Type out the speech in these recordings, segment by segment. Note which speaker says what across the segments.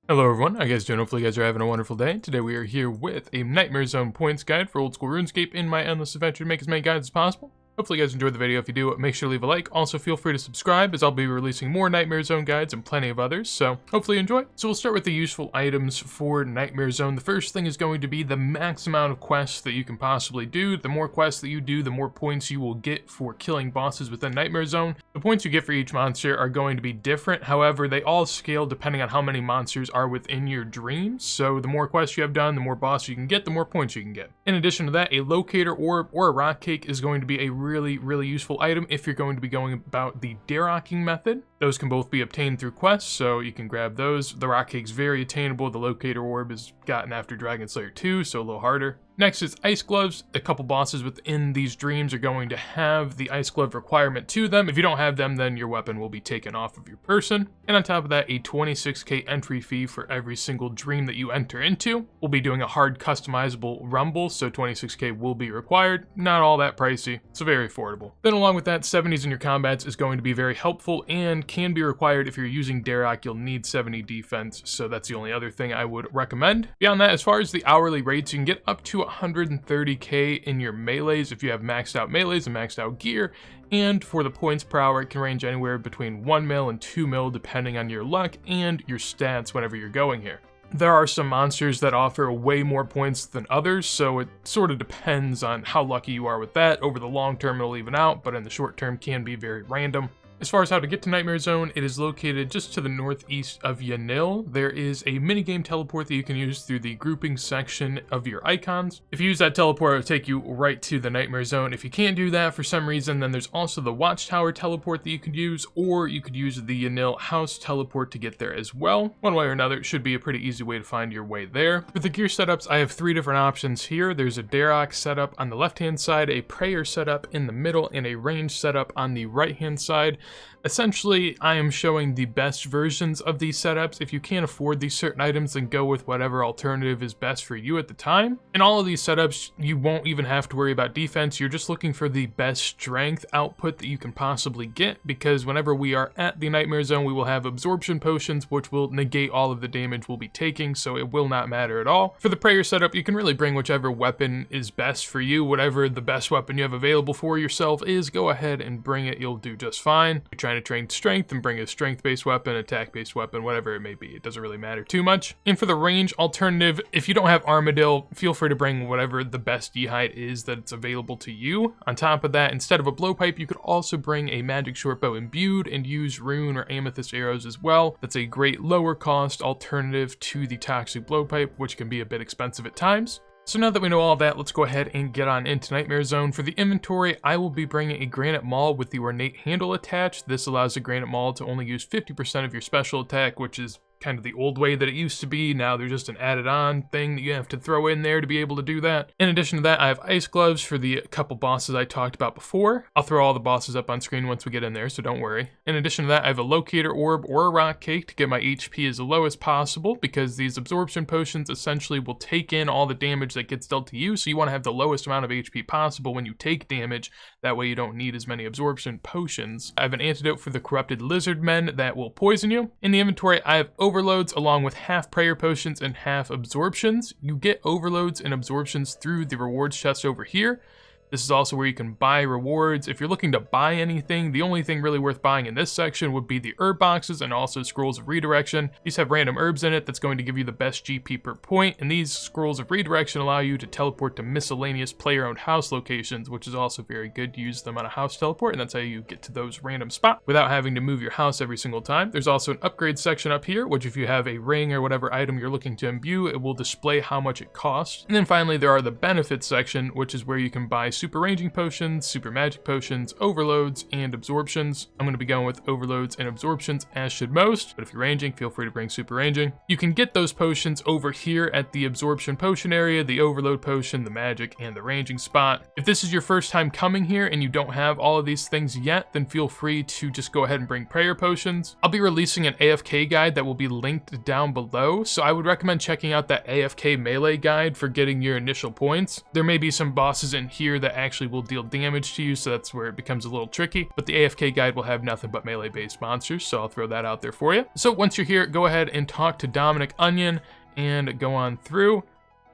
Speaker 1: Hello everyone, how you guys doing? Hopefully you guys are having a wonderful day. Today we are here with a Nightmare Zone points guide for old school RuneScape in my endless adventure to make as many guides as possible. Hopefully you guys enjoyed the video. If you do, make sure to leave a like. Also feel free to subscribe as I'll be releasing more Nightmare Zone guides and plenty of others, so hopefully you enjoy. So we'll start with the useful items for Nightmare Zone. The first thing is going to be the max amount of quests that you can possibly do. The more quests that you do, the more points you will get for killing bosses within Nightmare Zone. The points you get for each monster are going to be different, however they all scale depending on how many monsters are within your dreams. So the more quests you have done, the more bosses you can get, the more points you can get. In addition to that, a locator orb or a rock cake is going to be a really useful item if you're going to be going about the Dharoking method. Those can both be obtained through quests, so you can grab those. The rock cake's very attainable. The locator orb is gotten after Dragon Slayer 2, so a little harder. Next is ice gloves. A couple bosses within these dreams are going to have the ice glove requirement to them. If you don't have them, then your weapon will be taken off of your person. And on top of that, a 26k entry fee for every single dream that you enter into. We'll be doing a hard customizable rumble, so 26k will be required. Not all that pricey, so very affordable. Then along with that, 70s in your combats is going to be very helpful and can be required if you're using Dharok. You'll need 70 defense, so that's the only other thing I would recommend. Beyond that, as far as the hourly rates, you can get up to 130k in your melees if you have maxed out melees and maxed out gear, and for the points per hour it can range anywhere between 1 mil and 2 mil depending on your luck and your stats whenever you're going here. There are some monsters that offer way more points than others, so it sort of depends on how lucky you are with that. Over the long term it'll even out, but in the short term can be very random. As far as how to get to Nightmare Zone, it is located just to the northeast of Yanil. There is a minigame teleport that you can use through the grouping section of your icons. If you use that teleport, it'll take you right to the Nightmare Zone. If you can't do that for some reason, then there's also the Watchtower teleport that you could use, or you could use the Yanil house teleport to get there as well. One way or another, it should be a pretty easy way to find your way there. For the gear setups, I have 3 different options here. There's a Dharok setup on the left-hand side, a prayer setup in the middle, and a range setup on the right-hand side. Essentially, I am showing the best versions of these setups. If you can't afford these certain items, then go with whatever alternative is best for you at the time. In all of these setups, you won't even have to worry about defense. You're just looking for the best strength output that you can possibly get, because whenever we are at the Nightmare Zone, we will have absorption potions, which will negate all of the damage we'll be taking, so it will not matter at all. For the prayer setup, you can really bring whichever weapon is best for you. Whatever the best weapon you have available for yourself is, go ahead and bring it. You'll do just fine. You're trying to train strength and bring a strength-based weapon, attack-based weapon, whatever it may be. It doesn't really matter too much. And for the range alternative, if you don't have Armadillo, feel free to bring whatever the best D-height is that's available to you. On top of that, instead of a blowpipe, you could also bring a magic shortbow imbued and use rune or amethyst arrows as well. That's a great lower cost alternative to the toxic blowpipe, which can be a bit expensive at times. So now that we know all of that, let's go ahead and get on into Nightmare Zone. For the inventory, I will be bringing a granite maul with the ornate handle attached. This allows the granite maul to only use 50% of your special attack, which is kind of the old way that it used to be. Now there's just an added on thing that you have to throw in there to be able to do that. In addition to that, I have ice gloves for the couple bosses I talked about before. I'll throw all the bosses up on screen once we get in there, so don't worry. In addition to that, I have a locator orb or a rock cake to get my HP as low as possible, because these absorption potions essentially will take in all the damage that gets dealt to you, so you want to have the lowest amount of HP possible when you take damage. That way you don't need as many absorption potions. I have an antidote for the corrupted lizard men that will poison you. In the inventory, I have overloads along with half prayer potions and half absorptions. You get overloads and absorptions through the rewards chest over here. This is also where you can buy rewards. If you're looking to buy anything, the only thing really worth buying in this section would be the herb boxes and also scrolls of redirection. These have random herbs in it that's going to give you the best GP per point, and these scrolls of redirection allow you to teleport to miscellaneous player-owned house locations, which is also very good to use them on a house teleport, and that's how you get to those random spots without having to move your house every single time. There's also an upgrade section up here, which if you have a ring or whatever item you're looking to imbue, it will display how much it costs. And then finally, there are the benefits section, which is where you can buy super ranging potions, super magic potions, overloads, and absorptions. I'm going to be going with overloads and absorptions, as should most, but if you're ranging, feel free to bring super ranging. You can get those potions over here at the absorption potion area, the overload potion, the magic, and the ranging spot. If this is your first time coming here and you don't have all of these things yet, then feel free to just go ahead and bring prayer potions. I'll be releasing an AFK guide that will be linked down below, so I would recommend checking out that AFK melee guide for getting your initial points. There may be some bosses in here that that actually will deal damage to you, so that's where it becomes a little tricky. But the AFK guide will have nothing but melee-based monsters, so I'll throw that out there for you. So once you're here, go ahead and talk to Dominic Onion and go on through,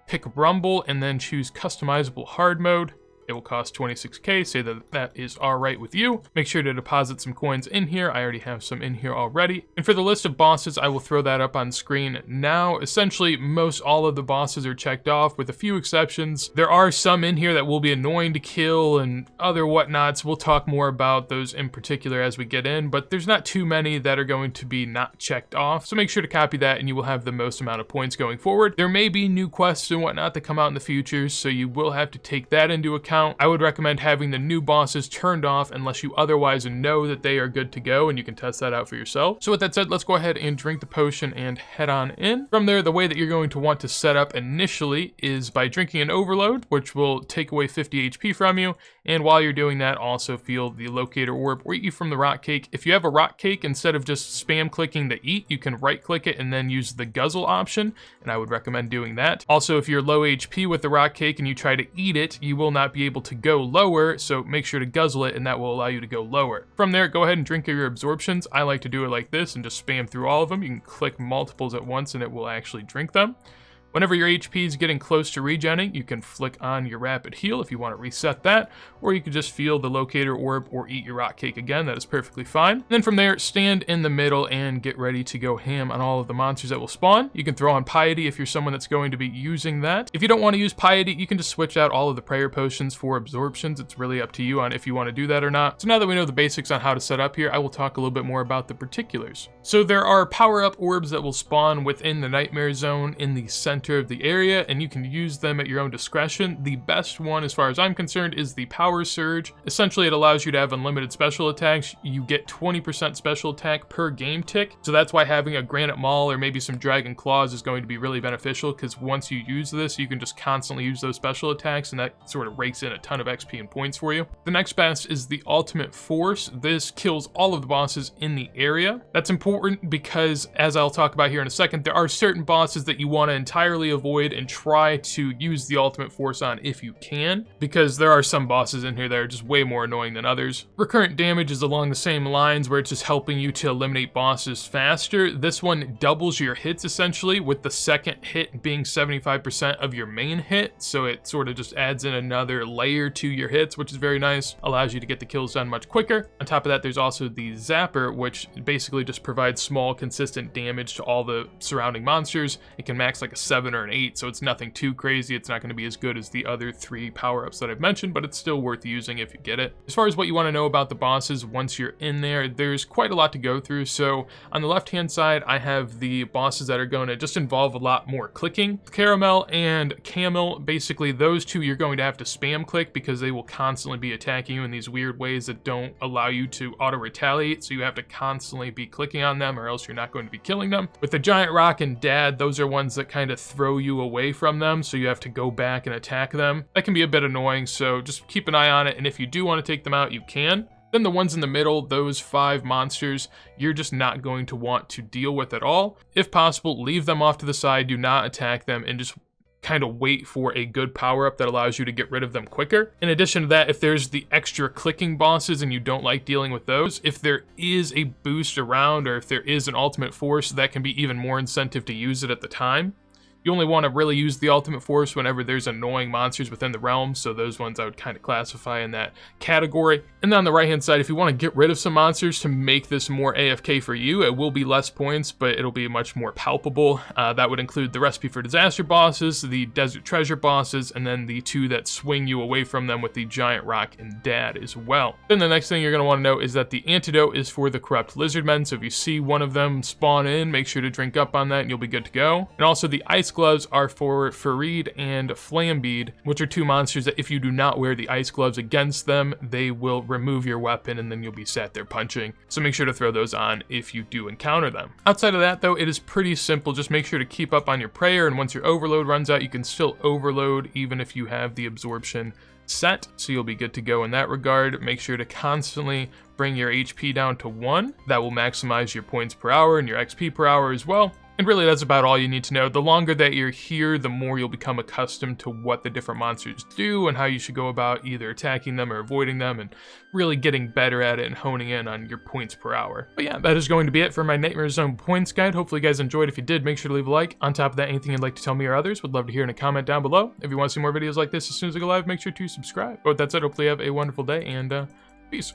Speaker 1: pick Rumble, and then choose Customizable Hard Mode. It will cost 26k, say that that is alright with you. Make sure to deposit some coins in here. I already have some in here already. And for the list of bosses, I will throw that up on screen now. Essentially, most all of the bosses are checked off with a few exceptions. There are some in here that will be annoying to kill and other whatnots. We'll talk more about those in particular as we get in, but there's not too many that are going to be not checked off. So make sure to copy that and you will have the most amount of points going forward. There may be new quests and whatnot that come out in the future, so you will have to take that into account. I would recommend having the new bosses turned off unless you otherwise know that they are good to go, and you can test that out for yourself. So with that said, let's go ahead and drink the potion and head on in. From there, the way that you're going to want to set up initially is by drinking an overload, which will take away 50 HP from you. And while you're doing that, also feel the locator orb or eat from the rock cake. If you have a rock cake, instead of just spam clicking to eat, you can right click it and then use the guzzle option, and I would recommend doing that. Also, if you're low HP with the rock cake and you try to eat it, you will not be able to go lower, so make sure to guzzle it and that will allow you to go lower. From there, go ahead and drink your absorptions. I like to do it like this and just spam through all of them. You can click multiples at once and it will actually drink them. Whenever your HP is getting close to regenning, you can flick on your rapid heal if you want to reset that, or you can just feel the locator orb or eat your rock cake again. That is perfectly fine. And then from there, stand in the middle and get ready to go ham on all of the monsters that will spawn. You can throw on Piety if you're someone that's going to be using that. If you don't want to use Piety, you can just switch out all of the prayer potions for absorptions. It's really up to you on if you want to do that or not. So now that we know the basics on how to set up here, I will talk a little bit more about the particulars. So there are power-up orbs that will spawn within the Nightmare Zone in the center of the area, and you can use them at your own discretion. The best one, as far as I'm concerned, is the Power Surge. Essentially, it allows you to have unlimited special attacks. You get 20% special attack per game tick, so that's why having a Granite Maul or maybe some Dragon Claws is going to be really beneficial, because once you use this, you can just constantly use those special attacks, and that sort of rakes in a ton of XP and points for you. The next best is the Ultimate Force. This kills all of the bosses in the area. That's important because, as I'll talk about here in a second, there are certain bosses that you want to entirely avoid and try to use the Ultimate Force on if you can, because there are some bosses in here that are just way more annoying than others. Recurrent damage is along the same lines, where it's just helping you to eliminate bosses faster. This one doubles your hits essentially, with the second hit being 75% of your main hit, so it sort of just adds in another layer to your hits, which is very nice. Allows you to get the kills done much quicker. On top of that, there's also the Zapper, which basically just provides small consistent damage to all the surrounding monsters. It can max like a 7 or an 8, so it's nothing too crazy. It's not going to be as good as the other 3 power-ups that I've mentioned, but it's still worth using if you get it. As far as what you want to know about the bosses once you're in there, there's quite a lot to go through. So on the left-hand side, I have the bosses that are going to just involve a lot more clicking. Caramel and Camel, basically those two you're going to have to spam click because they will constantly be attacking you in these weird ways that don't allow you to auto-retaliate, so you have to constantly be clicking on them or else you're not going to be killing them. With the Giant Rock and Dad, those are ones that kind of throw you away from them, so you have to go back and attack them. That can be a bit annoying, so just keep an eye on it, and if you do want to take them out, you can. Then the ones in the middle, those 5 monsters, you're just not going to want to deal with at all. If possible, leave them off to the side, do not attack them, and just kind of wait for a good power-up that allows you to get rid of them quicker. In addition to that, if there's the extra clicking bosses and you don't like dealing with those, if there is a boost around or if there is an Ultimate Force, that can be even more incentive to use it at the time. You only want to really use the Ultimate Force whenever there's annoying monsters within the realm, so those ones I would kind of classify in that category. And then on the right-hand side, if you want to get rid of some monsters to make this more AFK for you, it will be less points, but it'll be much more palpable. That would include the Recipe for Disaster bosses, the Desert Treasure bosses, and then the 2 that swing you away from them with the Giant Rock and Dad as well. Then the next thing you're going to want to know is that the antidote is for the Corrupt Lizardmen, so if you see one of them spawn in, make sure to drink up on that and you'll be good to go. And also the Ice Gloves are for Farid and Flambeed, which are 2 monsters that if you do not wear the ice gloves against them, they will remove your weapon and then you'll be sat there punching. So make sure to throw those on if you do encounter them. Outside of that though, it is pretty simple. Just make sure to keep up on your prayer, and once your overload runs out, you can still overload even if you have the absorption set, so you'll be good to go in that regard. Make sure to constantly bring your HP down to 1. That will maximize your points per hour and your XP per hour as well. And really, that's about all you need to know. The longer that you're here, the more you'll become accustomed to what the different monsters do and how you should go about either attacking them or avoiding them, and really getting better at it and honing in on your points per hour. But yeah, that is going to be it for my Nightmare Zone Points guide. Hopefully you guys enjoyed. If you did, make sure to leave a like. On top of that, anything you'd like to tell me or others, would love to hear in a comment down below. If you want to see more videos like this as soon as I go live, make sure to subscribe. But with that said, hopefully you have a wonderful day, and peace.